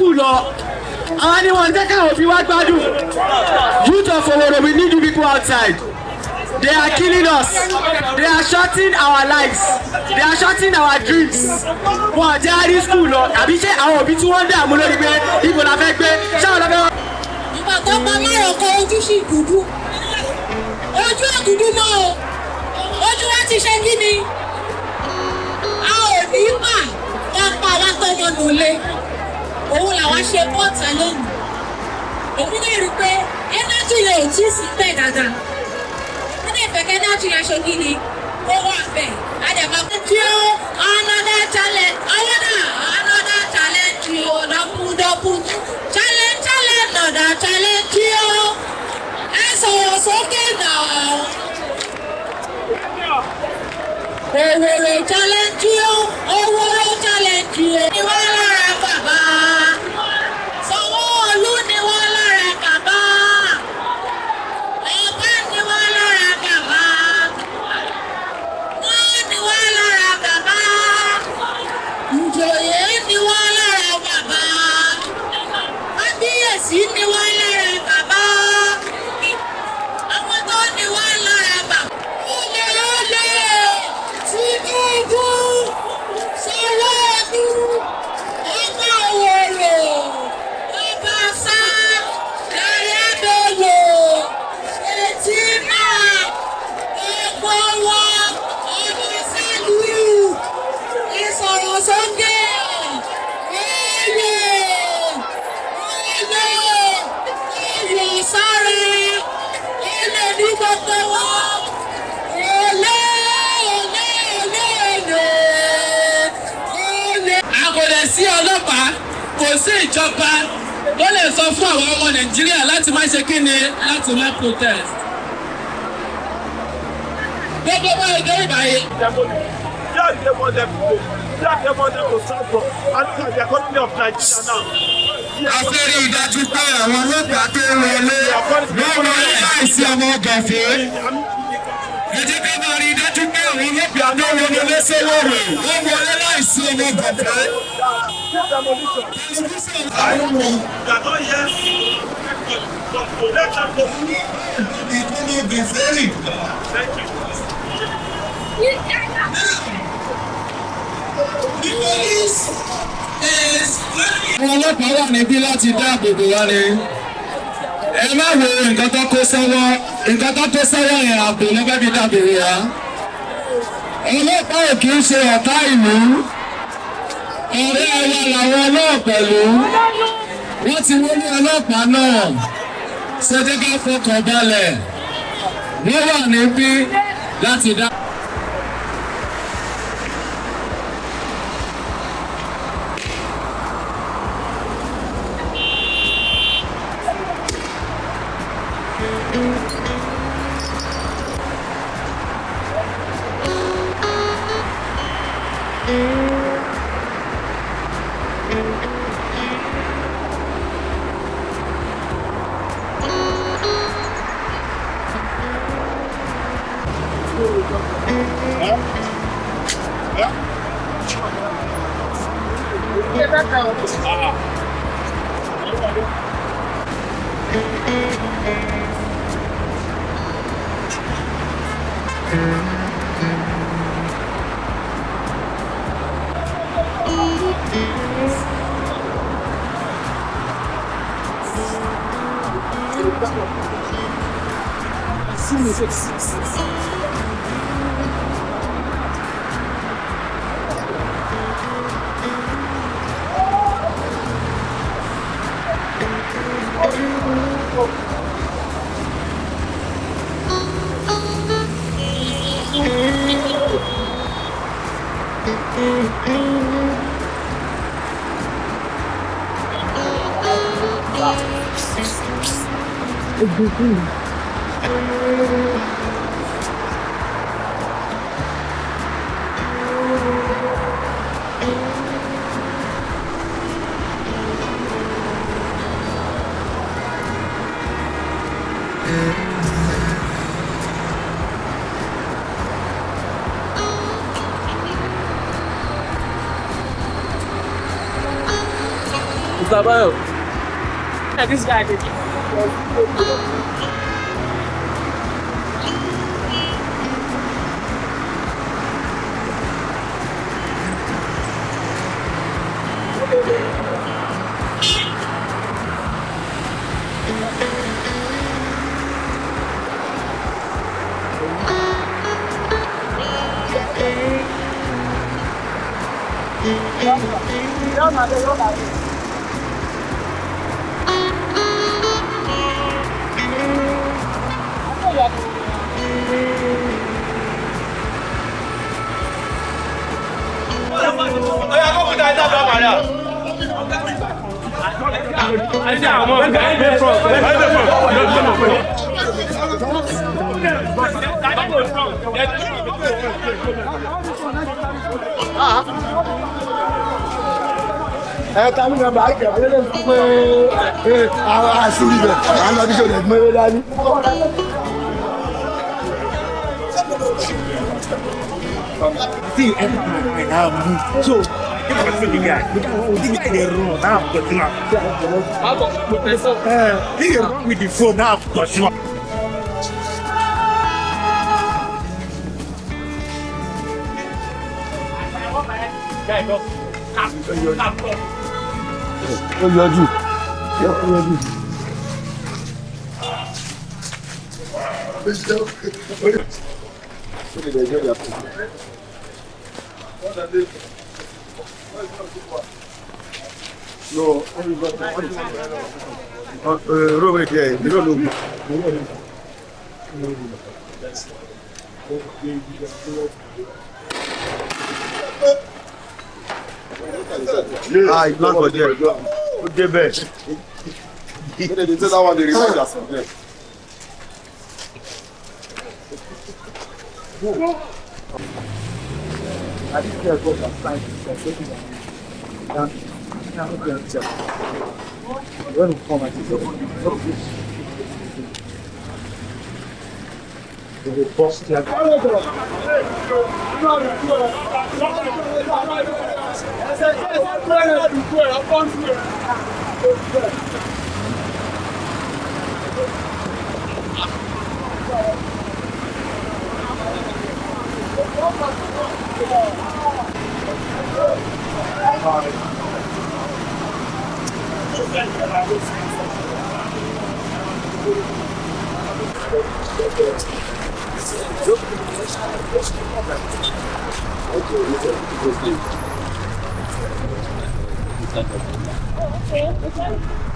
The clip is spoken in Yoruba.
school lọ. Àwọn ni wọ́n jẹ́ káwọn òbí wá gbádùn. Youth of Owerri, we need you people outside. They are killing us. They are shorting our lives. They are shorting our dreams. Wọ́n jẹ́ àrí school lọ. Àbí ṣé àwọn òbí tí wọ́n dààmú lórí pé ibo la fẹ́ gbé? Ṣé àwọn la fẹ́? Ìgbà tó pa márùn kan ojú sí dúdú. Ojú àdúdú mọ́ o. Ojú wa ti ṣe kí ni? A ò ní mà ká pa wá tọ́mọ nùlé. Òun làwọn ṣe bọ́ọ̀tà lónìí. Èmi náà rí i pé ẹ́nájì yẹn ò tí ì sí bẹ́ẹ̀ dáadáa. Wọ́n lè fẹ́ kẹ́ ẹ́nájì yẹn ṣe kí ni? Ó wà bẹ́ẹ̀. Àdàbà kí ó another challenge. Ọwọ́ náà another challenge o. Dọ́kúndọ́kú. Challenge another challenge o. Ẹ sọ̀rọ̀ sókè náà. Owerri challenge o. Owerri challenge o. Ni wọ́n lára bàbá. Sanwó-Olú ni wọ́n lára bàbá. Ọba ni wọ́n lára bàbá. Wọ́n ni wọ́n lára bàbá. Ìjòyè ni wọ́n lára bàbá. Kábíyèsí ni wọ́n lára bàbá. Àwọn tó ni wọ́n lára bàbá. Olè Tinubu Sanwó-Olú ọba Owerri ọba sá Ayébẹ̀lò Ṣètìmá Ògbówó ọba Sálúù ìsọ̀rọ̀sókè oyè sáré ilé ní gbogbo wọn kò lè sí ọlọ́pàá kò sí ìjọba tó lè sọ fún àwọn ọmọ Nàìjíríà láti má ṣe kíni láti má protest. Gbogbo bá ẹgbẹ́ ìbáyé. A fẹ́ rí ìdájú pé àwọn ọlọ́pàá tó wọlé lọ́wọ́ láìsí ọmọ gànfẹ́. Ẹ jẹ́ ká máa rí ìdájú pé àwọn ọlọ́pàá tó wọlé lẹ́sẹ̀wọ̀rọ̀ wọ́n wọlé láìsí ọmọ gànfẹ́. Àwọn ọlọ́pàá wà níbí láti dáàbò bò wá ni. Ẹ má wo nǹkan tó kó sọ́wọ́ yẹn ààbò ló fẹ́ fi dáàbò bò wá. Ọlọ́pàá ò kì í ṣe ọ̀tá ìlú. Ọ̀rẹ́ wa làwọn náà pẹ̀lú. Wọ́n ti wọlé ọlọ́pàá náà. Ṣé jẹ́ ká fọkàn balẹ̀? Wọ́n wà níbí láti dá. Mr. Bayo. Yeah, this guy did. Kami nggak baik ya, ini asli deh. Anak bisa udah meledani. See, I have so. The guy they wrong now, but he wrong with the phone now, for sure. No, Robert, yeah, you don't know. Ah, it's not for there. Put the bed. They say that one they remind us of them. I think they're going to find when we come at the boss club. Okay.